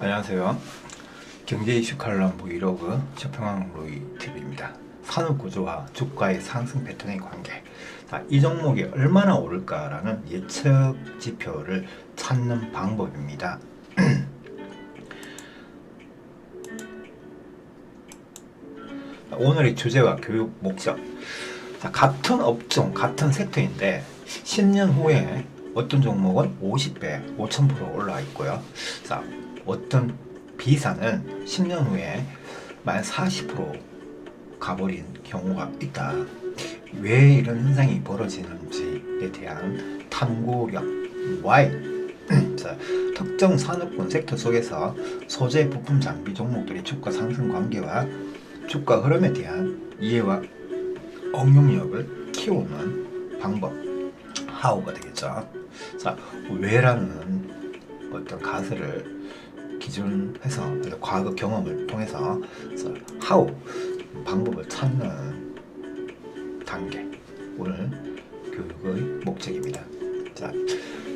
안녕하세요. 경제 이슈 칼럼 브이로그 쇼핑왕 로이 TV입니다. 산업구조와 주가의 상승 패턴의 관계. 자, 이 종목이 얼마나 오를까라는 예측 지표를 찾는 방법입니다. 오늘의 주제와 교육 목적. 자, 같은 업종, 같은 섹터인데 10년 후에 어떤 종목은 50배, 5000% 올라와 있고요. 자, 어떤 B사는 10년 후에 만 40% 가버린 경우가 있다. 왜 이런 현상이 벌어지는지에 대한 탐구력. Why? 자, 특정 산업군 섹터 속에서 소재, 부품, 장비 종목들의 주가 상승 관계와 주가 흐름에 대한 이해와 응용력을 키우는 방법. How가 되겠죠. 자, 왜라는 어떤 가설을 기준해서 과거 경험을 통해서 How 방법을 찾는 단계. 오늘 교육의 목적입니다. 자,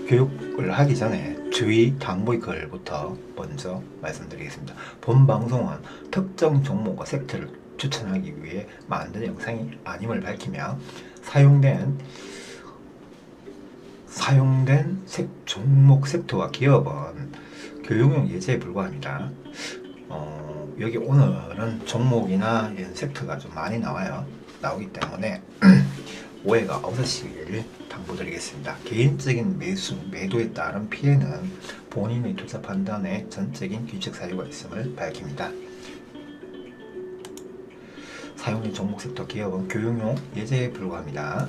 교육을 하기 전에 주의 당부의 글부터 먼저 말씀드리겠습니다. 본 방송은 특정 종목과 섹터를 추천하기 위해 만든 영상이 아님을 밝히며 사용된 종목 섹터와 기업은 교육용 예제에 불과합니다. 여기 오늘은 종목이나 이런 섹터가 좀 많이 나오기 때문에 오해가 없으시길 당부드리겠습니다. 개인적인 매도에 따른 피해는 본인의 투자 판단에 전적인 규칙 사유가 있음을 밝힙니다. 사용된 종목 섹터 기업은 교육용 예제에 불과합니다.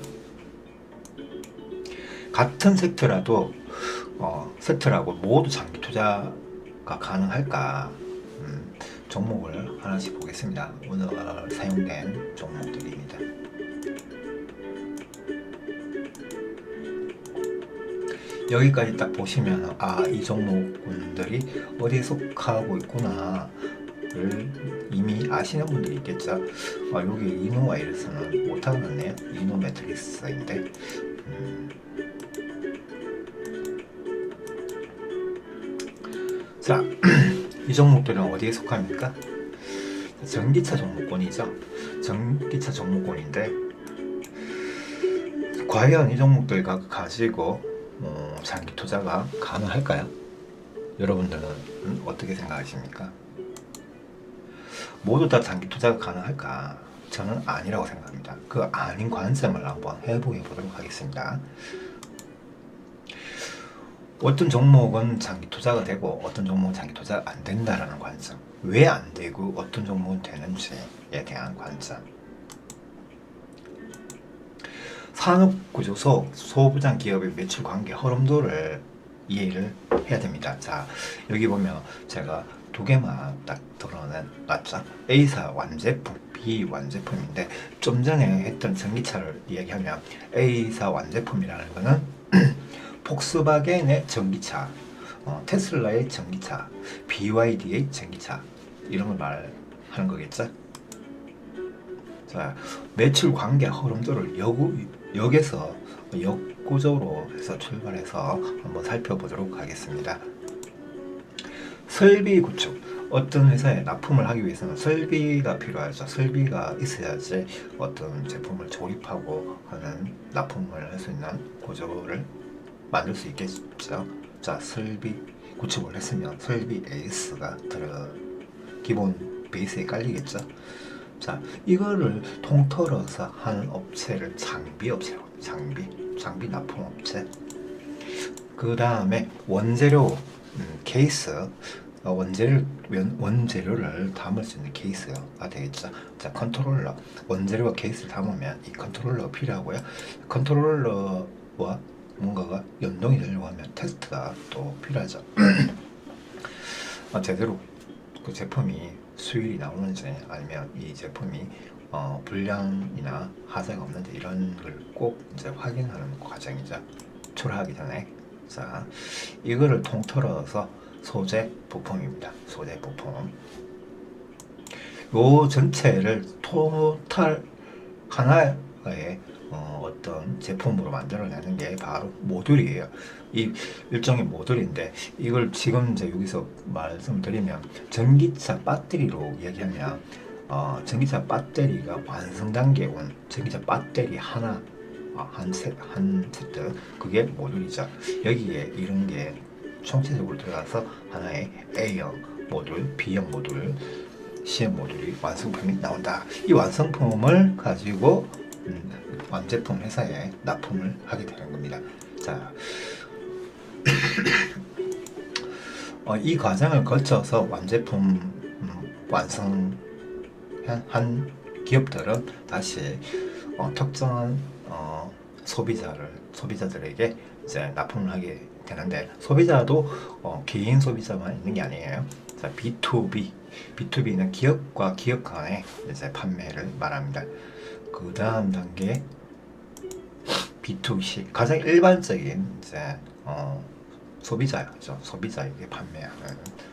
같은 섹터라고 모두 장기 투자가 가능할까? 종목을 하나씩 보겠습니다. 오늘 사용된 종목들입니다. 여기까지 딱 보시면 이 종목군들이 어디에 속하고 있구나를 이미 아시는 분들이 있겠죠. 여기 이노와이러스는 못하고 났네요. 이노매트리스인데 자, 이 종목들은 어디에 속합니까? 전기차 종목군이죠. 전기차 종목군인데 과연 이 종목들 가지고 장기 투자가 가능할까요? 여러분들은 어떻게 생각하십니까? 모두 다 장기 투자가 가능할까? 저는 아니라고 생각합니다. 그 아닌 관점을 한번 해보도록 하겠습니다. 어떤 종목은 장기 투자가 되고 어떤 종목은 장기 투자가 안 된다라는 관점. 왜 안 되고 어떤 종목은 되는지에 대한 관점. 산업구조 속 소부장 기업의 매출 관계 흐름도를 이해를 해야 됩니다. 자, 여기 보면 제가 두 개만 딱 드러냈죠. A사 완제품, B 완제품인데 좀 전에 했던 전기차를 이야기하면 A사 완제품이라는 거는 폭스바겐의 전기차, 테슬라의 전기차, BYD의 전기차 이런 걸 말하는 거겠죠. 자, 매출 관계 흐름도를 역구조로 해서 출발해서 한번 살펴보도록 하겠습니다. 설비 구축. 어떤 회사에 납품을 하기 위해서는 설비가 필요하죠. 설비가 있어야지 어떤 제품을 조립하고 하는 납품을 할 수 있는 구조를 만들 수 있겠죠. 자, 설비 구축을 했으면 설비 AS가 기본 베이스에 깔리겠죠. 자, 이거를 통틀어서 하는 업체를 장비 납품 업체. 그 다음에 원재료 케이스, 원재료를 담을 수 있는 케이스가 되겠죠. 자, 컨트롤러, 원재료와 케이스를 담으면 이 컨트롤러가 필요하고요. 컨트롤러와 뭔가가 연동이 되려고 하면 테스트가 또 필요하죠. 제대로 그 제품이 수율이 나오는지 아니면 이 제품이 불량이나 하자가 없는지 이런 걸 꼭 이제 확인하는 과정이죠. 출하하기 전에. 자, 이거를 통틀어서 소재 부품입니다. 소재 부품. 요 전체를 토탈 하나의 어떤 제품으로 만들어내는 게 바로 모듈이에요. 이 일종의 모듈인데 이걸 지금 이제 여기서 말씀드리면 전기차 배터리로 얘기하면 전기차 배터리가 완성 단계에 온 전기차 배터리 하나 한 세트 그게 모듈이죠. 여기에 이런 게 총체적으로 들어가서 하나의 A형 모듈, B형 모듈, C형 모듈이 완성품이 나온다. 이 완성품을 가지고 완제품 회사에 납품을 하게 되는 겁니다. 자, 이 과정을 거쳐서 완제품 완성한 기업들은 다시 특정한 소비자들에게 이제 납품을 하게 되는데 소비자도 개인 소비자만 있는 게 아니에요. 자, B2B는 기업과 기업 간의 이제 판매를 말합니다. 그 다음 단계 B2C 가장 일반적인 이제 소비자죠. 소비자에게 판매하는.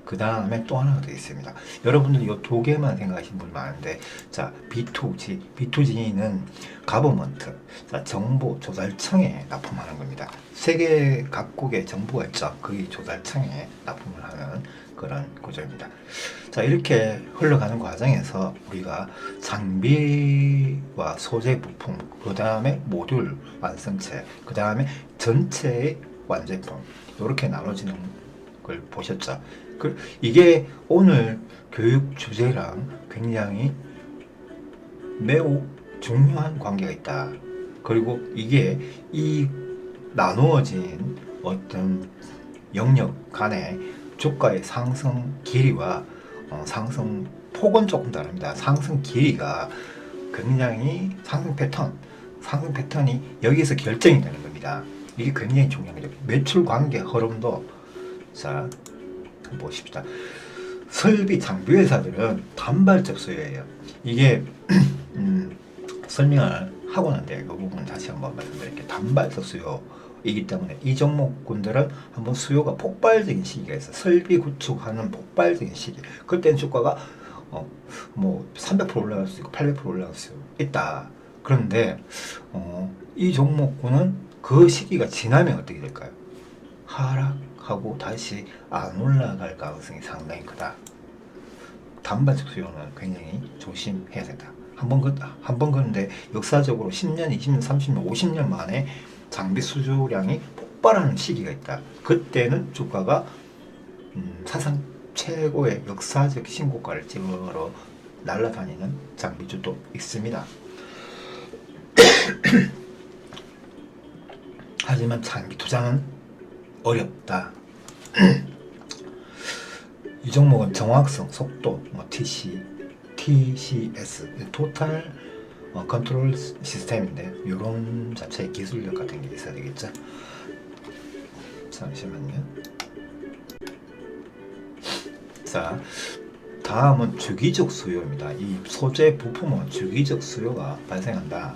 그 다음에 또 하나가 더 있습니다. 여러분들 이 두 개만 생각하시는 분 많은데, 자, B2G는 가버먼트, 자, 정보 조달청에 납품하는 겁니다. 세계 각국의 정보가 있죠. 거기 조달청에 납품을 하는 그런 구조입니다. 자, 이렇게 흘러가는 과정에서 우리가 장비와 소재 부품, 그 다음에 모듈 완성체, 그 다음에 전체의 완제품, 이렇게 나눠지는 걸 보셨죠. 이게 오늘 교육 주제랑 굉장히 매우 중요한 관계가 있다. 그리고 이게 이 나누어진 어떤 영역 간의 주가의 상승 길이와 상승 폭은 조금 다릅니다. 상승 길이가 굉장히 상승 패턴이 여기서 결정이 되는 겁니다. 이게 굉장히 중요한 거죠. 매출 관계 흐름도 자 보십시다. 설비 장비 회사들은 단발적 수요예요. 이게 설명을 하고 난데 그 부분 다시 한번 말씀드릴게요. 단발적 수요이기 때문에 이 종목군들은 한번 수요가 폭발적인 시기가 있어요. 설비 구축하는 폭발적인 시기. 그때는 주가가 뭐 300% 올라갈 수 있고 800% 올라갈 수 있다. 그런데 이 종목군은 그 시기가 지나면 어떻게 될까요? 하락하고 다시 안 올라갈 가능성이 상당히 크다. 단발적 수요는 굉장히 조심해야 된다. 한번 그런데 역사적으로 10년, 20년, 30년, 50년 만에 장비 수주량이 폭발하는 시기가 있다. 그때는 주가가 사상 최고의 역사적 신고가를 찍으러 날아다니는 장비주도 있습니다. 하지만 장비 투자는 어렵다. 이 종목은 정확성, 속도, TCS, 토탈 컨트롤 시스템인데 이런 자체의 기술력 같은 게 있어야 되겠죠. 잠시만요. 자, 다음은 주기적 수요입니다. 이 소재 부품은 주기적 수요가 발생한다.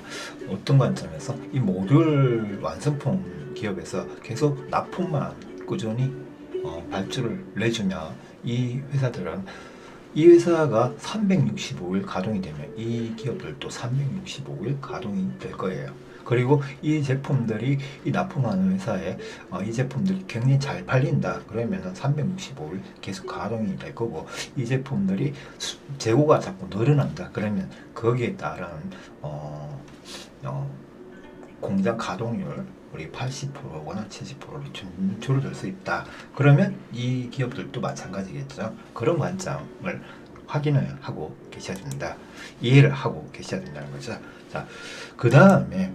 어떤 관점에서 이 모듈 완성품 기업에서 계속 납품만 꾸준히 발주를 내주면 이 회사가 365일 가동이 되면 이 기업들도 365일 가동이 될 거예요. 그리고 이 제품들이 이 납품하는 회사에 이 제품들이 굉장히 잘 팔린다 그러면은 365일 계속 가동이 될 거고, 이 제품들이 재고가 자꾸 늘어난다 그러면 거기에 따른 공장 가동률 우리 80%거나 70%로 줄어들 수 있다. 그러면 이 기업들도 마찬가지겠죠. 그런 관점을 확인을 하고 계셔야 된다. 이해를 하고 계셔야 된다는 거죠. 자, 그 다음에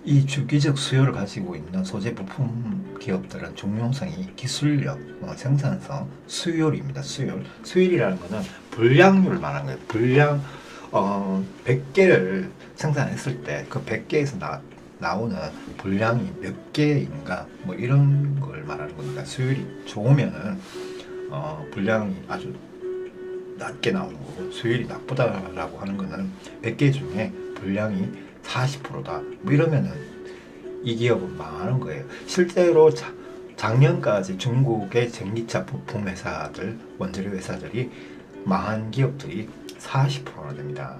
이 주기적 수요를 가지고 있는 소재 부품 기업들은 중요성이 기술력, 생산성, 수율입니다. 수율이라는 것은 분량률을 말하는 거예요. 분량 100개를 생산했을 때 그 100개에서 나오는 분량이 몇 개인가 뭐 이런 걸 말하는 겁니다. 수율이 좋으면은 분량이 아주 낮게 나오는 거고, 수율이 나쁘다라고 하는 거는 100개 중에 분량이 40%다 뭐 이러면은 이 기업은 망하는 거예요. 실제로 작년까지 중국의 전기차 부품 회사들, 원재료 회사들이 망한 기업들이 40%나 됩니다.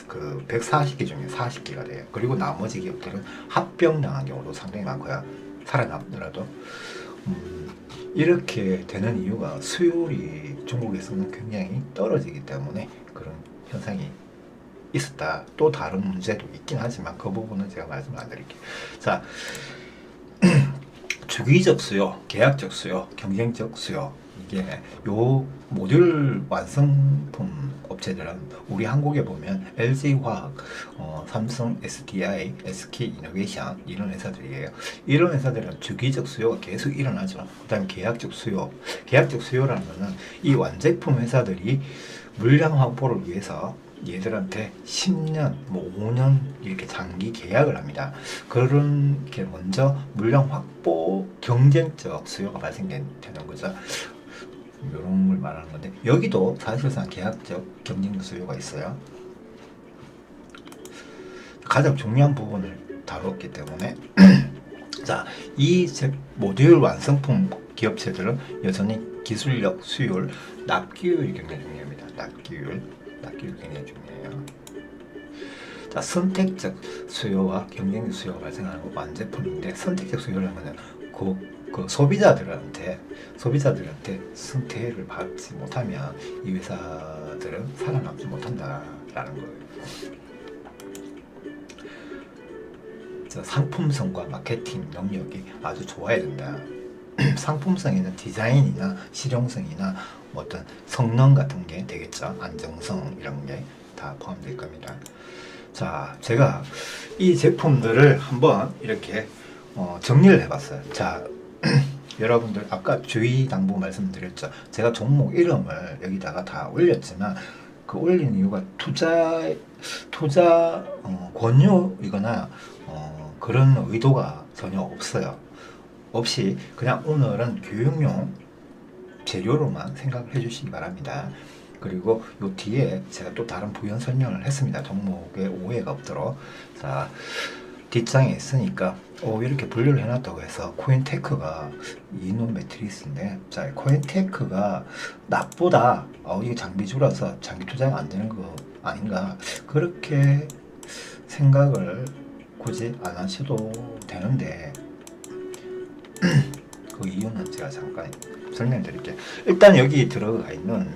그 140개 중에 40개가 돼요. 그리고 나머지 기업들은 합병당한 경우도 상당히 많고요. 살아남더라도 이렇게 되는 이유가 수요율이 중국에서는 굉장히 떨어지기 때문에 그런 현상이 있었다. 또 다른 문제도 있긴 하지만 그 부분은 제가 말씀을 안 드릴게요. 자, 주기적 수요, 계약적 수요, 경쟁적 수요, 이게 요 모듈 완성품 업체들은 우리 한국에 보면 LG화학, 삼성, SDI, SK이노베이션 이런 회사들이에요. 이런 회사들은 주기적 수요가 계속 일어나죠. 그다음에 계약적 수요, 계약적 수요라는 것은 이 완제품 회사들이 물량 확보를 위해서 얘들한테 10년, 뭐 5년 이렇게 장기 계약을 합니다. 그런 게 먼저 물량 확보 경쟁적 수요가 발생되는 거죠. 이런 걸 말하는 건데 여기도 사실상 계약적 경쟁 수요가 있어요. 가장 중요한 부분을 다뤘기 때문에 자, 이 모듈 완성품 기업체들은 여전히 기술력, 수율, 납기율이 굉장히 중요합니다. 납기율 굉장히 중요해요. 자, 선택적 수요와 경쟁적 수요가 발생하는 완제품인데 선택적 수요라면 그 소비자들한테 선택을 받지 못하면 이 회사들은 살아남지 못한다라는 거예요. 상품성과 마케팅 능력이 아주 좋아야 된다. 상품성에는 디자인이나 실용성이나 어떤 성능 같은 게 되겠죠. 안정성 이런 게 다 포함될 겁니다. 자, 제가 이 제품들을 한번 이렇게 정리를 해봤어요. 자, 여러분들 아까 주의 당부 말씀드렸죠. 제가 종목 이름을 여기다가 다 올렸지만 그 올린 이유가 투자 권유이거나 그런 의도가 전혀 없어요. 없이 그냥 오늘은 교육용 재료로만 생각을 해주시기 바랍니다. 그리고 요 뒤에 제가 또 다른 부연 설명을 했습니다. 종목에 오해가 없도록. 자, 뒷장에 있으니까 이렇게 분류를 해놨다고 해서 코인테크가 이노 매트리스인데, 자, 코인테크가 나쁘다, 이게 장비주라서 장기 투자가 안 되는 거 아닌가, 그렇게 생각을 굳이 안 하셔도 되는데 그 이유는 제가 잠깐 설명드릴게요. 일단 여기 들어가 있는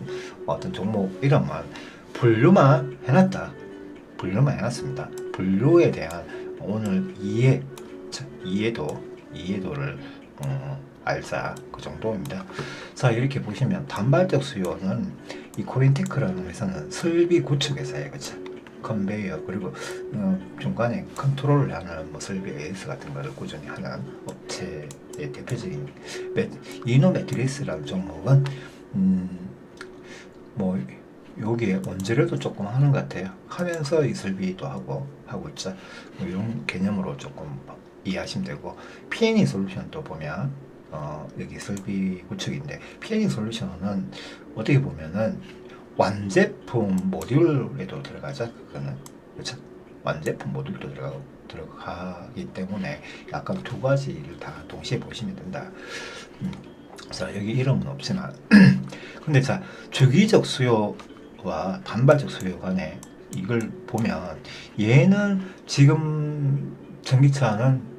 어떤 종목 이름만 분류만 해놨습니다. 분류에 대한 오늘 이해도를 알자, 그 정도입니다. 자, 이렇게 보시면 단발적 수요는 이 코인테크라는 회사는 설비 구축 회사예요. 그쵸? 컨베이어, 그리고 중간에 컨트롤을 하는 뭐 설비 AS 같은 거를 꾸준히 하는 업체의 대표적인 이노 매트리스라는 종목은 뭐 여기에 원재료도 조금 하는 것 같아요. 하면서 이 설비도 하고 있죠. 뭐 이런 개념으로 조금 이해하시면 되고, P&E 솔루션도 보면 여기 설비 구축인데, P&E 솔루션은 어떻게 보면은 완제품 모듈에도 들어가죠. 그거는 그렇죠. 완제품 모듈도 들어가기 때문에 약간 두 가지를 다 동시에 보시면 된다. 자, 여기 이름은 없지만 근데 자, 주기적 수요와 단발적 수요 간에 이걸 보면 얘는 지금 전기차는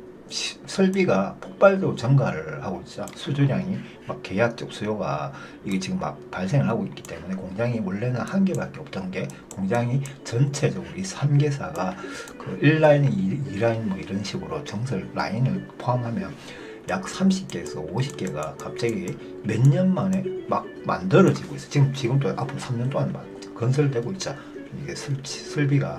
설비가 폭발적으로 증가를 하고 있죠. 수주량이 막 계약적 수요가 이게 지금 막 발생을 하고 있기 때문에 공장이 원래는 한 개밖에 없던 게 공장이 전체적으로 이 3개사가 그 1라인, 2라인 뭐 이런 식으로 정설 라인을 포함하면 약 30개에서 50개가 갑자기 몇 년 만에 막 만들어지고 있어. 지금도 앞으로 3년 동안 막 건설되고 있죠. 이게 설비가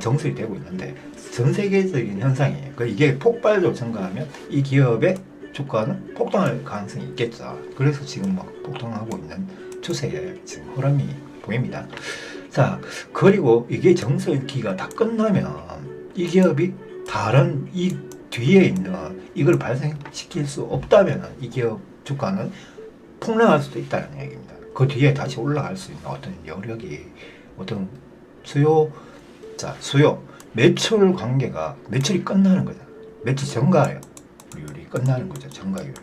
정설이 되고 있는데 전 세계적인 현상이에요. 이게 폭발적으로 증가하면 이 기업의 주가는 폭등할 가능성이 있겠죠. 그래서 지금 막 폭등하고 있는 추세에 지금 흐름이 보입니다. 자, 그리고 이게 정설기가 다 끝나면 이 기업이 다른 이 뒤에 있는 이걸 발생시킬 수 없다면 이 기업 주가는 폭락할 수도 있다는 얘기입니다. 그 뒤에 다시 올라갈 수 있는 어떤 여력이, 어떤 수요, 매출 관계가, 매출이 끝나는 거죠. 매출 증가율이 끝나는 거죠. 증가율이.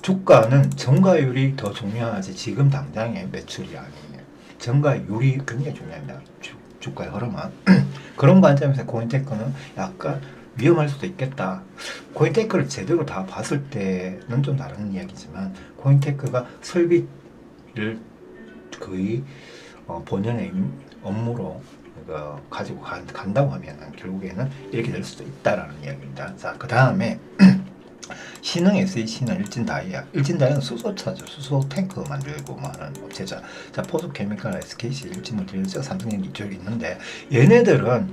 주가는 증가율이 더 중요하지 지금 당장의 매출이 아니에요. 정가율이 굉장히 중요합니다. 주가의 흐름은. 그런 관점에서 코인테크는 약간 위험할 수도 있겠다. 코인테크를 제대로 다 봤을 때는 좀 다른 이야기지만, 코인테크가 설비를 거의 본연의 업무로 가지고 간다고 하면 결국에는 이렇게 될 수도 있다라는 이야기입니다. 자, 그 다음에 신흥 SEC는 일진다이아. 일진다이아는 수소차죠. 수소 탱크 만들고 뭐 하는 업체죠. 자, 포스케미칼, SKC, 일진몰티리얼스, 삼성전기 이쪽이 있는데, 얘네들은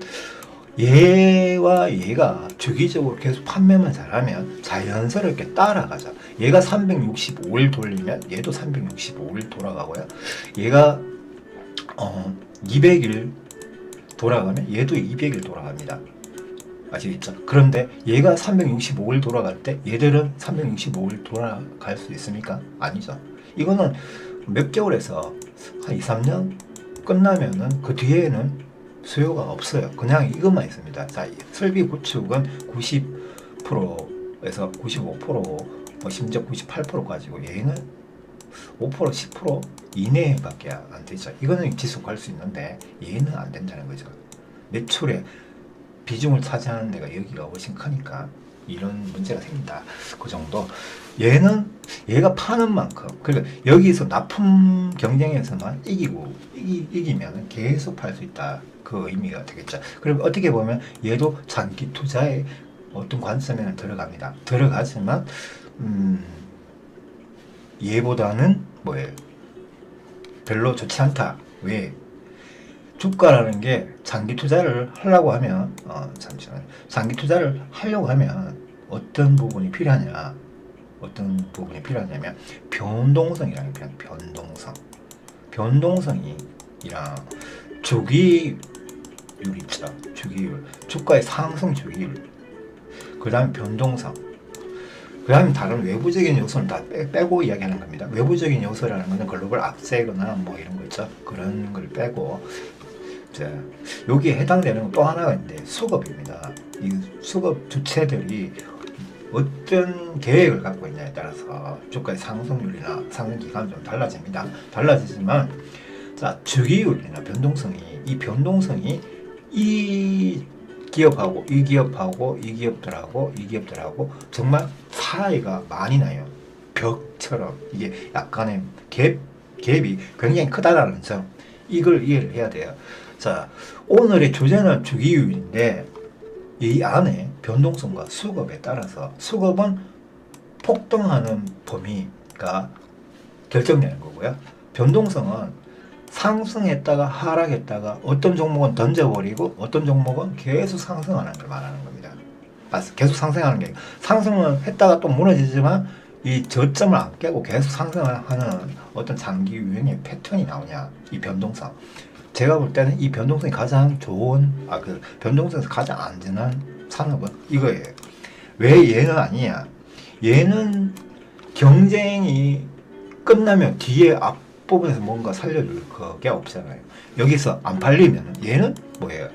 얘와 얘가 주기적으로 계속 판매만 잘하면 자연스럽게 따라가죠. 얘가 365일 돌리면 얘도 365일 돌아가고요. 얘가 200일 돌아가면 얘도 200일 돌아갑니다. 아시겠죠? 그런데 얘가 365일 돌아갈 때 얘들은 365일 돌아갈 수 있습니까? 아니죠. 이거는 몇 개월에서 한 2, 3년 끝나면은 그 뒤에는 수요가 없어요. 그냥 이것만 있습니다. 자, 설비 구축은 90%에서 95%, 심지어 98%까지고 얘는 5%, 10% 이내밖에 안 되죠. 이거는 지속할 수 있는데 얘는 안 된다는 거죠. 매출에 비중을 차지하는 데가 여기가 훨씬 크니까 이런 문제가 생긴다. 그 정도. 얘가 파는 만큼, 그러니까 여기서 납품 경쟁에서만 이기면 계속 팔 수 있다. 그 의미가 되겠죠. 그리고 어떻게 보면 얘도 장기 투자의 어떤 관점에는 들어갑니다. 들어가지만 얘보다는 별로 좋지 않다. 왜? 주가라는 게 장기 투자를 하려고 하면 잠시만요. 장기 투자를 하려고 하면 어떤 부분이 필요하냐? 어떤 부분이 필요하냐면 변동성이라는 게 필요합니다. 변동성이랑 주기율 있죠. 주기율. 주가의 상승 주기율. 그 다음에 변동성. 그 다음에 다른 외부적인 요소는 다 빼고 이야기하는 겁니다. 외부적인 요소라는 것은 글로벌 악재거나 뭐 이런 거 있죠. 그런 걸 빼고, 여기에 해당되는 또 하나가 있는데 수급입니다. 이 수급 주체들이 어떤 계획을 갖고 있냐에 따라서 주가의 상승률이나 상승 기간은 좀 달라집니다. 달라지지만, 자, 주기율이나 이 변동성이 이 기업하고 이 기업하고 이 기업들하고 정말 차이가 많이 나요. 벽처럼. 이게 약간의 갭이 굉장히 크다라는 점, 이걸 이해를 해야 돼요. 자, 오늘의 주제는 주기율인데 이 안에 변동성과 수급에 따라서, 수급은 폭등하는 범위가 결정되는 거고요. 변동성은 상승했다가 하락했다가 어떤 종목은 던져버리고 어떤 종목은 계속 상승하는 걸 말하는 겁니다. 계속 상승하는 게, 상승은 했다가 또 무너지지만 이 저점을 안 깨고 계속 상승하는 어떤 장기 유행의 패턴이 나오냐, 이 변동성. 제가 볼 때는 이 변동성이 가장 좋은, 변동성에서 가장 안전한 산업은 이거예요. 왜 얘는 아니냐? 얘는 경쟁이 끝나면 뒤에 앞부분에서 뭔가 살려줄 그게 없잖아요. 여기서 안 팔리면 얘는 뭐예요?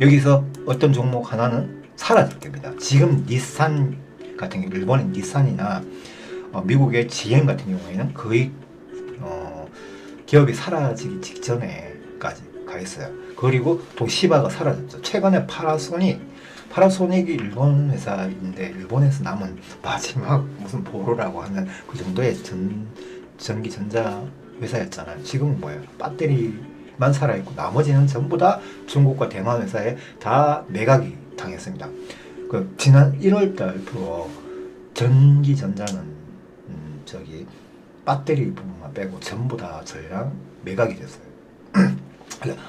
여기서 어떤 종목 하나는 사라질 겁니다. 지금 닛산 같은 경우, 일본의 닛산이나 미국의 GM 같은 경우에는 거의 기업이 사라지기 직전에까지 가 있어요. 그리고 도시바가 사라졌죠. 최근에 파라소닉이 일본 회사인데 일본에서 남은 마지막 무슨 보로라고 하는 그 정도의 전기 전자 회사였잖아요. 지금은 뭐예요? 배터리만 살아있고 나머지는 전부 다 중국과 대만 회사에 다 매각이 당했습니다. 지난 1월달부터 전기 전자는 배터리 부분만 빼고 전부 다 전량 매각이 됐어요.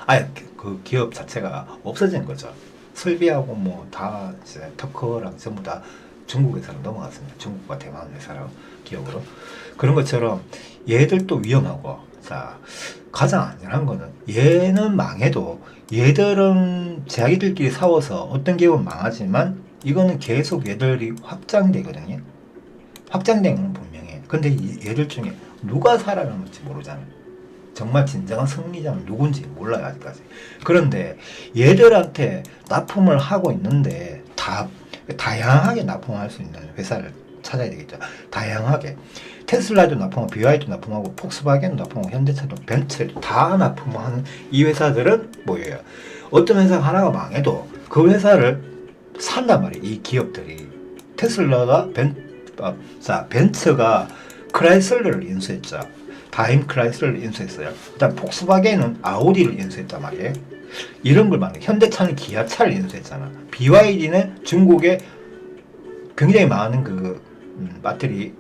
아예 그 기업 자체가 없어진 거죠. 설비하고 뭐 다 이제 터커랑 전부 다 중국 회사로 넘어갔습니다. 중국과 대만 회사로 기업으로. 그런 것처럼 얘들도 위험하고, 자, 가장 안전한 거는 얘는 망해도 얘들은 자기들끼리 싸워서 어떤 기업은 망하지만 이거는 계속 얘들이 확장되거든요. 확장된 건 분명해. 근데 얘들 중에 누가 살아남을지 모르잖아요. 정말 진정한 승리자는 누군지 몰라요, 아직까지. 그런데 얘들한테 납품을 하고 있는데 다양하게 납품할 수 있는 회사를 찾아야 되겠죠. 다양하게 테슬라도 납품하고 BYD도 납품하고 폭스바겐도 납품하고 현대차도 벤츠도 다 납품하는 이 회사들은 뭐예요? 어떤 회사 하나가 망해도 그 회사를 산단 말이에요. 이 기업들이. 테슬라가 벤츠가 크라이슬러를 인수했죠. 다임 크라이슬러를 인수했어요. 그다음 폭스바겐은 아우디를 인수했단 말이에요. 이런 걸 말해. 현대차는 기아차를 인수했잖아. BYD는 중국에 굉장히 많은 그 배터리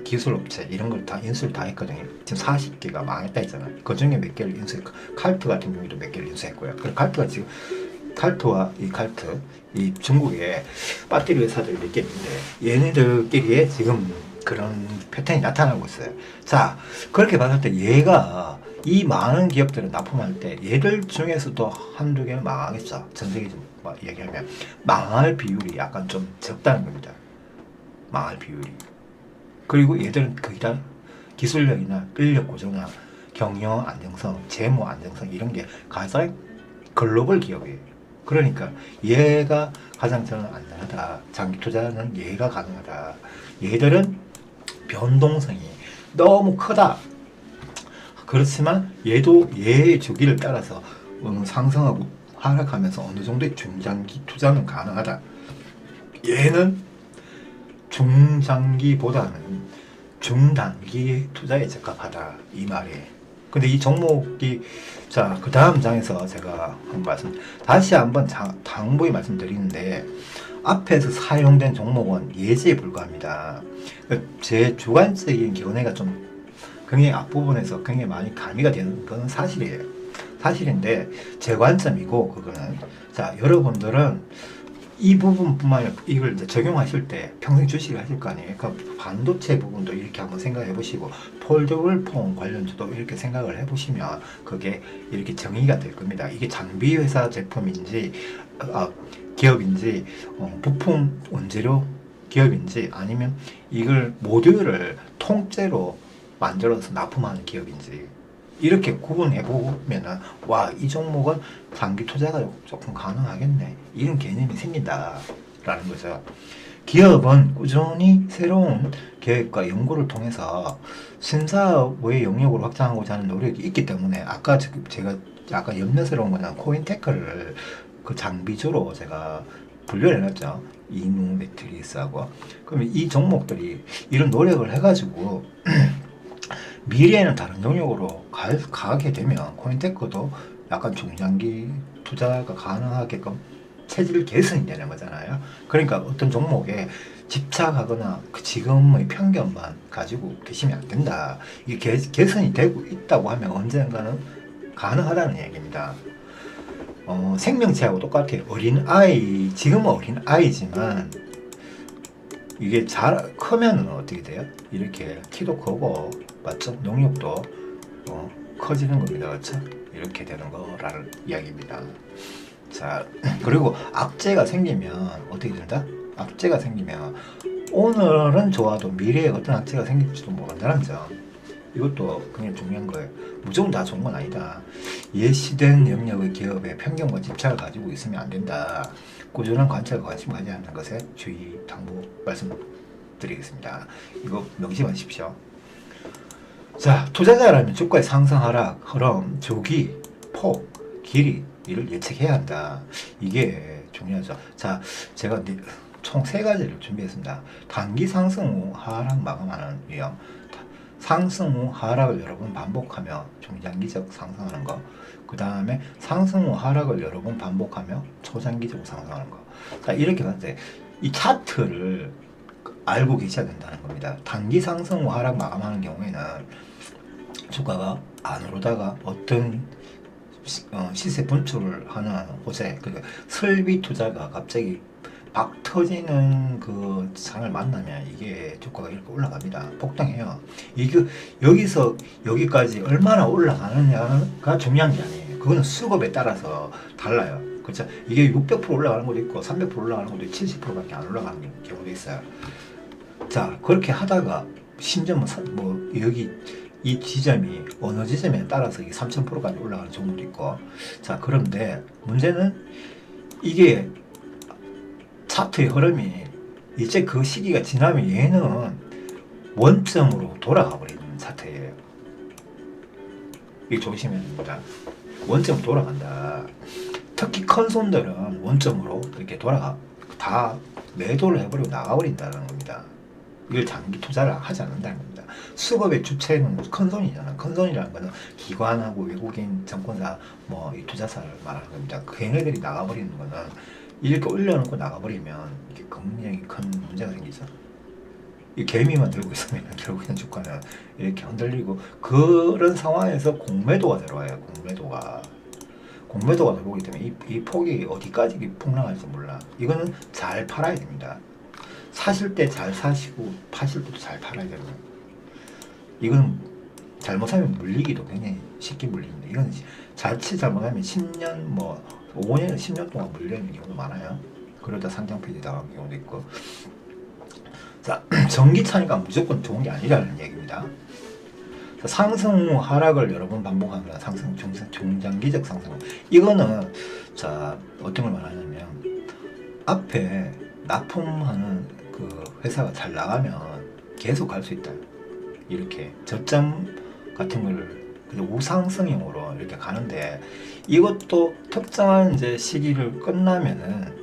기술 업체 이런 걸 다 인수를 다 했거든요. 지금 40개가 망했다 했잖아요. 그 중에 몇 개를 인수했고, 칼트 같은 경우도 몇 개를 인수했고요. 그리고 칼트가 지금 칼트와 이 칼트, 이 중국의 배터리 회사들이 몇 개 있는데 얘네들끼리에 지금 그런 패턴이 나타나고 있어요. 자, 그렇게 봤을 때 얘가 이 많은 기업들을 납품할 때 얘들 중에서도 한두 개는 망하겠죠. 전 세계적으로 얘기하면 망할 비율이 약간 좀 적다는 겁니다. 망할 비율이. 그리고 얘들은 거의 다 기술력이나 인력 구조나 경영 안정성, 재무 안정성 이런 게 가장 글로벌 기업이에요. 그러니까 얘가 가장 저는 안전하다. 장기 투자는 얘가 가능하다. 얘들은 변동성이 너무 크다. 그렇지만 얘도 얘의 주기를 따라서 상승하고 하락하면서 어느 정도의 중장기 투자는 가능하다. 얘는 중장기보다는 중단기 투자에 적합하다 이 말이에요. 근데 이 종목이 자, 그 다음 장에서 제가 다시 한번 당부히 말씀드리는데 앞에서 사용된 종목은 예제에 불과합니다. 제 주관적인 견해가 좀 굉장히 앞부분에서 굉장히 많이 가미가 되는 건 사실이에요. 사실인데 제 관점이고 그거는 자, 여러분들은 이 부분뿐만 아니라 이걸 이제 적용하실 때 평생 주식을 하실 거 아니에요. 그러니까 반도체 부분도 이렇게 한번 생각해 보시고 폴더블 폰 관련주도 이렇게 생각을 해 보시면 그게 이렇게 정의가 될 겁니다. 이게 장비 회사 제품인지 기업인지 부품 원재료 기업인지 아니면 이걸 모듈을 통째로 만들어서 납품하는 기업인지 이렇게 구분해 보면은 와, 이 종목은 장기 투자가 조금 가능하겠네 이런 개념이 생긴다라는 거죠. 기업은 꾸준히 새로운 계획과 연구를 통해서 신사업의 영역으로 확장하고자 하는 노력이 있기 때문에 아까 제가 약간 염려스러운 거는 코인테크를 그 장비주로 제가 분류를 해놨죠. 이누 매트리스하고. 그러면 이 종목들이 이런 노력을 해가지고 미래에는 다른 영역으로 가게 되면 코인테크도 약간 중장기 투자가 가능하게끔 체질 개선이 되는 거잖아요. 그러니까 어떤 종목에 집착하거나 그 지금의 편견만 가지고 계시면 안 된다. 이게 개선이 되고 있다고 하면 언젠가는 가능하다는 얘기입니다. 생명체하고 똑같아요. 어린아이, 지금은 어린아이지만 이게 크면은 어떻게 돼요? 이렇게 키도 크고, 맞죠? 능력도 커지는 겁니다. 그렇죠? 이렇게 되는 거라는 이야기입니다. 자, 그리고 악재가 생기면 어떻게 된다? 악재가 생기면 오늘은 좋아도 미래에 어떤 악재가 생길지도 모른다는 점. 이것도 굉장히 중요한 거예요. 무조건 다 좋은 건 아니다. 예시된 영역의 기업에 편견과 집착을 가지고 있으면 안 된다. 꾸준한 관찰과 관심 가져야 하는 것에 주의 당부 말씀드리겠습니다. 이거 명심하십시오. 자, 투자자라면 주가의 상승 하락, 흐름, 조기, 폭, 길이 이를 예측해야 한다. 이게 중요하죠. 자, 제가 총 3가지를 준비했습니다. 단기 상승 후 하락 마감하는 위험, 상승 후 하락을 여러 번 반복하며 중장기적 상승하는 거, 그 다음에 상승 후 하락을 여러 번 반복하며 초장기적 상승하는 거. 자, 이렇게 봤을 때 이 차트를 알고 계셔야 된다는 겁니다. 단기 상승 후 하락 마감하는 경우에는 주가가 안 오르다가 어떤 시세 분출을 하는 곳에 그러니까 설비 투자가 갑자기 박 터지는 그 상을 만나면 이게 주가가 이렇게 올라갑니다. 폭등해요. 이게 여기서 여기까지 얼마나 올라가느냐가 중요한 게 아니에요. 그거는 수급에 따라서 달라요. 그렇죠? 이게 600% 올라가는 것도 있고 300% 올라가는 것도 있고 70%밖에 안 올라가는 경우도 있어요. 자, 그렇게 하다가 심지어 뭐 여기 이 지점이 어느 지점에 따라서 3000%까지 올라가는 종목도 있고. 자, 그런데 문제는 이게 차트의 흐름이 이제 그 시기가 지나면 얘는 원점으로 돌아가 버리는 사태예요. 이거 조심해야 됩니다. 원점으로 돌아간다. 특히 큰 손들은 원점으로 이렇게 돌아가 다 매도를 해버리고 나가버린다는 겁니다. 이걸 장기 투자를 하지 않는다는 겁니다. 수급의 주체는 큰 손이잖아. 큰 손이라는 거는 기관하고 외국인 정권사 뭐 이 투자사를 말하는 겁니다. 걔네들이 나가버리는 거는 이렇게 올려놓고 나가버리면 이게 굉장히 큰 문제가 생기죠. 이 개미만 들고 있으면 결국엔 주가는 이렇게 흔들리고 그런 상황에서 공매도가 들어와요. 공매도가 들어오기 때문에 이 폭이 어디까지 폭락할지 몰라. 이거는 잘 팔아야 됩니다. 사실 때 잘 사시고 파실 때도 잘 팔아야 됩니다. 이건 잘못하면 물리기도 굉장히 쉽게 물립니다. 이건 자칫 잘못하면 10년 뭐 5년 10년 동안 물리는 경우도 많아요. 그러다 상장 폐지 당하는 경우도 있고. 자, 전기차니까 무조건 좋은 게 아니라는 얘기입니다. 자, 상승 후 하락을 여러 번 반복하면 상승, 중장기적 상승. 이거는 자 어떤 걸 말하냐면 앞에 납품하는 그 회사가 잘 나가면 계속 갈 수 있다. 이렇게 저점 같은 걸 그냥 우상승형으로 이렇게 가는데 이것도 특정한 이제 시기를 끝나면은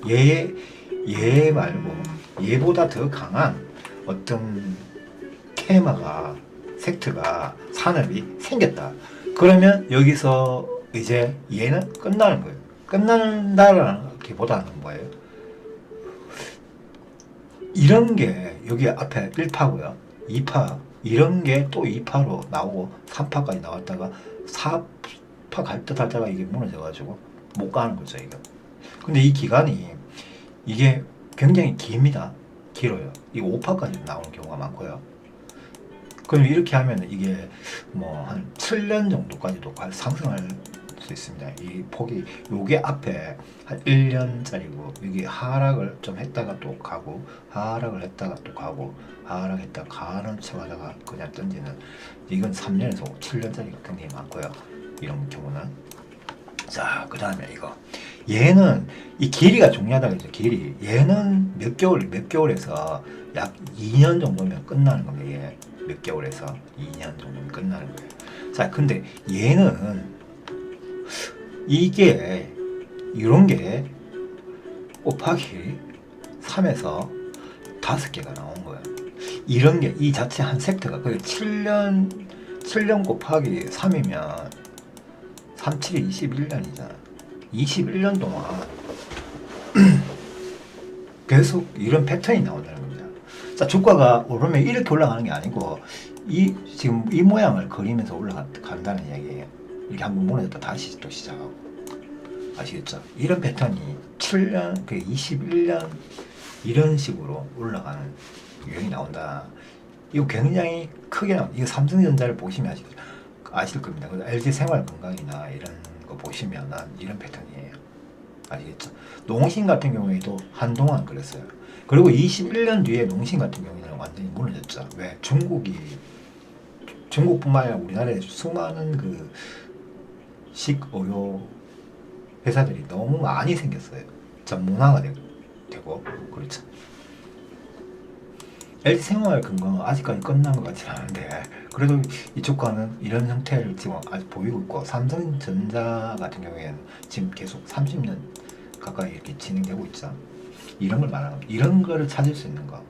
얘 말고 얘보다 더 강한 어떤 테마가 섹트가 산업이 생겼다. 그러면 여기서 이제 얘는 끝나는 거예요. 끝난다라는 게보다는 뭐예요? 이런 게 여기 앞에 1파고요. 2파 이런 게 또 2파로 나오고 3파까지 나왔다가 4파 갈 듯 하다가 이게 무너져가지고 못 가는 거죠. 이거. 근데 이 기간이 이게 굉장히 깁니다. 길어요. 이거 5파까지 나오는 경우가 많고요. 그럼 이렇게 하면 이게 뭐 한 7년 정도까지도 상승할 수 있습니다. 이 폭이 요게 앞에 한 1년짜리고 여기 하락을 좀 했다가 또 가고 하락을 했다가 또 가고 하락했다가 가는 척하다가 그냥 던지는 이건 3년에서 7년짜리가 굉장히 많고요. 이런 경우는 자, 그 다음에 이거 얘는 이 길이가 중요하다고 했죠. 길이 얘는 몇 개월에서 약 2년 정도면 끝나는 겁니다. 얘 몇 개월에서 2년 정도면 끝나는 거예요. 자, 근데 얘는 이게 이런 게 곱하기 3에서 5개가 나온 거예요. 이런 게 이 자체 한 섹터가 거의 7년 곱하기 3이면 3, 7이 21년이잖아. 21년 동안 계속 이런 패턴이 나온다는 겁니다. 자, 주가가 오르면 이렇게 올라가는 게 아니고 지금 이 모양을 그리면서 올라간다는 이야기예요. 이렇게 한번 무너졌다 다시 또 시작하고. 아시겠죠? 이런 패턴이 7년, 21년 이런 식으로 올라가는 유형이 나온다. 이거 굉장히 크게 나옵니다. 이거 삼성전자를 보시면 아실 겁니다. LG생활건강이나 이런 거 보시면 이런 패턴이에요. 아시겠죠? 농심 같은 경우에도 한동안 그랬어요. 그리고 21년 뒤에 농심 같은 경우에는 완전히 무너졌죠. 왜? 중국뿐만 아니라 우리나라에 수많은 그 식의료 회사들이 너무 많이 생겼어요. 전문화가 되고 그렇죠. LG생활건강은 아직까지 끝난 것 같지는 않은데 그래도 이 주가는 이런 형태를 지금 아직 보이고 있고 삼성전자 같은 경우에는 지금 계속 30년 가까이 이렇게 진행되고 있죠. 이런 걸 말하는 겁니다. 이런 거를 찾을 수 있는 거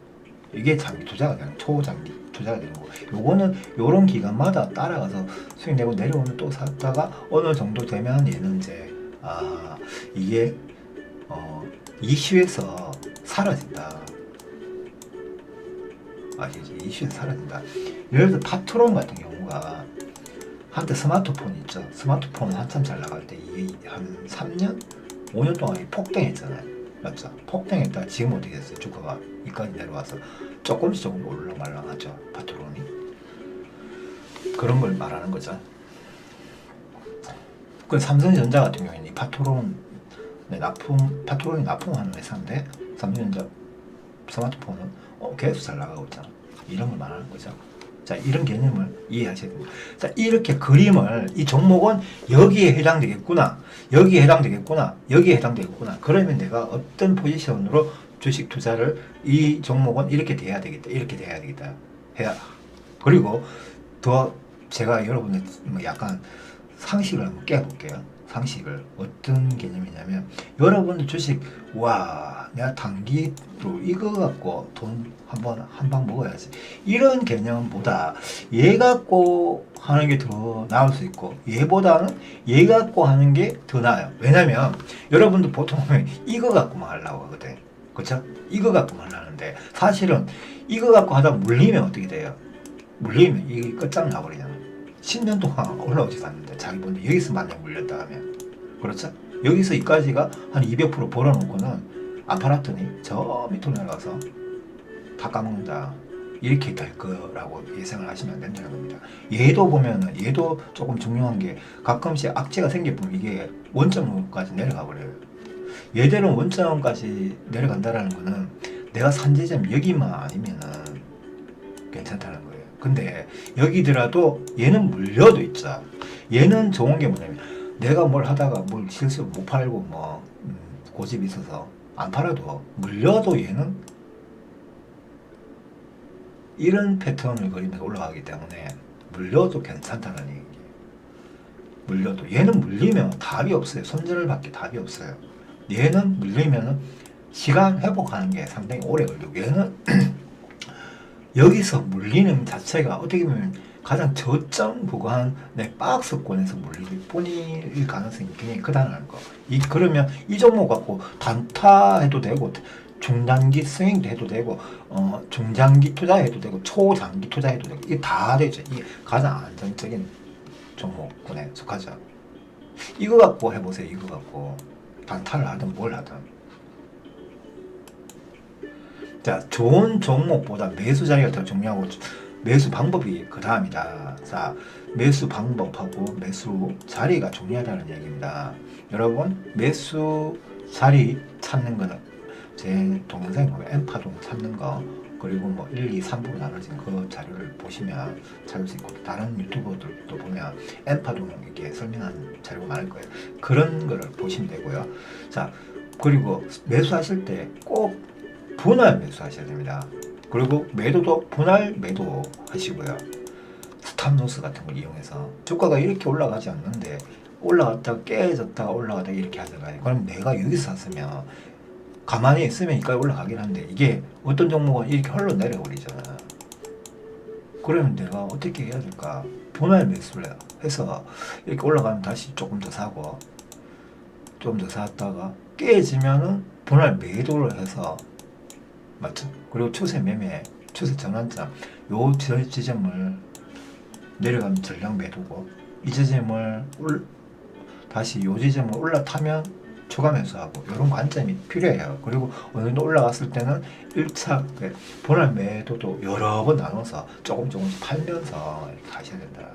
이게 장기 투자가 되는 초장기 투자가 되는 거고 요거는 요런 기간마다 따라가서 수익 내고 내려오면 또 샀다가 어느 정도 되면 얘는 이제 이게 이슈에서 사라진다. 아시죠? 이슈에서 사라진다. 예를 들어 파트론 같은 경우가 한때 스마트폰 있죠. 스마트폰 한참 잘 나갈 때 이게 한 3년? 5년 동안 폭등했잖아요. 맞죠? 폭등했다가 지금 어떻게 됐어요? 주가가 이까지 내려와서 조금씩 올라말랑하죠. 파트론이. 그런 걸 말하는 거죠. 그 삼성전자 같은 경우에는 파트론이 납품하는 회사인데 삼성전자 스마트폰은 계속 잘 나가고 있잖아. 이런 걸 말하는 거죠. 자, 이런 개념을 이해하셔야 됩니다. 자, 이렇게 그림을 이 종목은 여기에 해당되겠구나. 여기에 해당되겠구나. 여기에 해당되겠구나. 그러면 내가 어떤 포지션으로 주식 투자를 이 종목은 이렇게 돼야 되겠다, 이렇게 돼야 되겠다 해야. 그리고 더 제가 여러분의 뭐 약간 상식을 한번 깨볼게요. 상식을 어떤 개념이냐면, 여러분들 주식, 와 내가 단기로 이거 갖고 돈 한 방 먹어야지, 이런 개념보다 얘 갖고 하는 게 더 나을 수 있고, 얘보다는 얘 갖고 하는 게 더 나아요. 왜냐면 여러분들 보통 보면 이거 갖고만 하려고 하거든, 그쵸? 이거 갖고만 하는데 사실은 이거 갖고 하다 물리면 어떻게 돼요? 물리면 이게 끝장나버리잖아. 10년 동안 올라오지도 않는데 자기 본데 여기서 만약 물렸다 하면, 그렇죠? 여기서 이까지가 한 200% 벌어놓고는 안 팔았더니 저 밑으로 내려가서 다 까먹는다, 이렇게 될 거라고 예상을 하시면 안 된다는 겁니다. 얘도 보면은, 얘도 조금 중요한 게 가끔씩 악재가 생겨보면 이게 원점까지 내려가 버려요. 얘들은 원점까지 내려간다라는 거는 내가 산 지점 여기만 아니면은 괜찮다는 거예요. 근데 여기더라도 얘는 물려도 있죠. 얘는 좋은 게 뭐냐면, 내가 뭘 하다가 뭘 실수 못 팔고 뭐 고집이 있어서 안 팔아도 물려도 얘는 이런 패턴을 그리면서 올라가기 때문에 물려도 괜찮다는 얘기예요. 물려도 얘는 물리면 답이 없어요. 손절을 받기 답이 없어요. 얘는 물리면은 시간 회복하는 게 상당히 오래 걸리고, 얘는 여기서 물리는 자체가 어떻게 보면 가장 저점 구간의 박스권에서 물릴 뿐일 가능성이 굉장히 크다는 거. 그러면 이 종목 갖고 단타해도 되고, 중단기 스윙도 해도 되고, 중장기 투자해도 되고, 초장기 투자해도 되고, 이게 다 되죠. 이게 가장 안정적인 종목군에 속하죠. 이거 갖고 해보세요. 이거 갖고 단타를 하든 뭘 하든. 자, 좋은 종목보다 매수 자리가 더 중요하고 매수 방법이 그 다음이다. 자, 매수 방법하고 매수 자리가 중요하다는 얘기입니다. 여러분, 매수 자리 찾는 거는 제 동영상에 보면 N파동 찾는 거, 그리고 뭐 1, 2, 3부로 나눠진 그 자료를 보시면 찾을 수 있고, 다른 유튜버들도 보면 N파동 이렇게 설명한 자료가 많을 거예요. 그런 거를 보시면 되고요. 자, 그리고 매수하실 때 꼭 분할 매수하셔야 됩니다. 그리고 매도도 분할 매도 하시고요. 스탑로스 같은 걸 이용해서 주가가 이렇게 올라가지 않는데 올라갔다가 깨졌다가 올라가다가 이렇게 하잖아요. 그럼 내가 여기서 샀으면 가만히 있으면 이까지 올라가긴 한데, 이게 어떤 종목은 이렇게 흘러 내려버리잖아. 그러면 내가 어떻게 해야 될까? 분할 매수를 해서 이렇게 올라가면 다시 조금 더 사고, 좀 더 샀다가 깨지면은 분할 매도를 해서, 맞죠? 그리고 추세 매매, 추세 전환점, 요 지점을 내려가면 전량 매도고, 이 지점을 다시 요 지점을 올라타면 추가 매수하고, 이런 관점이 필요해요. 그리고 어느 정도 올라갔을 때는 1차 분할 매도도 여러 번 나눠서 조금씩 팔면서 이렇게 가셔야 된다.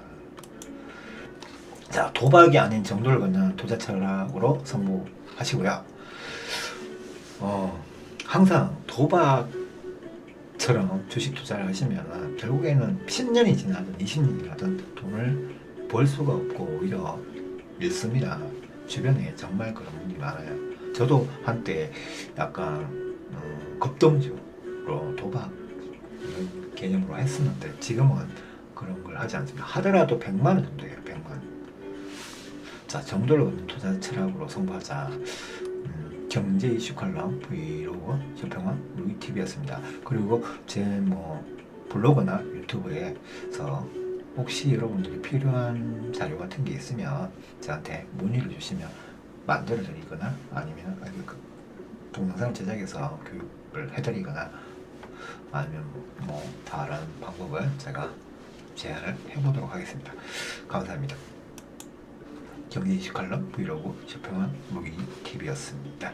자, 도박이 아닌 정도를 걷는 투자 철학으로 성공하시고요. 항상 도박처럼 주식 투자를 하시면 결국에는 10년이 지나든 20년이 지나든 돈을 벌 수가 없고 오히려 잃습니다. 주변에 정말 그런 분들이 많아요. 저도 한때 약간 급등주로 도박 개념으로 했었는데 지금은 그런 걸 하지 않습니다. 하더라도 100만 원 정도예요. 100만 원. 자, 정도를 걷는 투자 철학으로 성공하자. 경제 이슈 칼럼 브이로그 쇼평왕 루이TV였습니다. 그리고 제 뭐 블로그나 유튜브에서 혹시 여러분들이 필요한 자료 같은 게 있으면 저한테 문의를 주시면 만들어 드리거나, 아니면 그 동영상을 제작해서 교육을 해드리거나, 아니면 뭐 다른 방법을 제가 제안을 해보도록 하겠습니다. 감사합니다. 경제 이슈 칼럼 브이로그 쇼평왕 루이TV였습니다.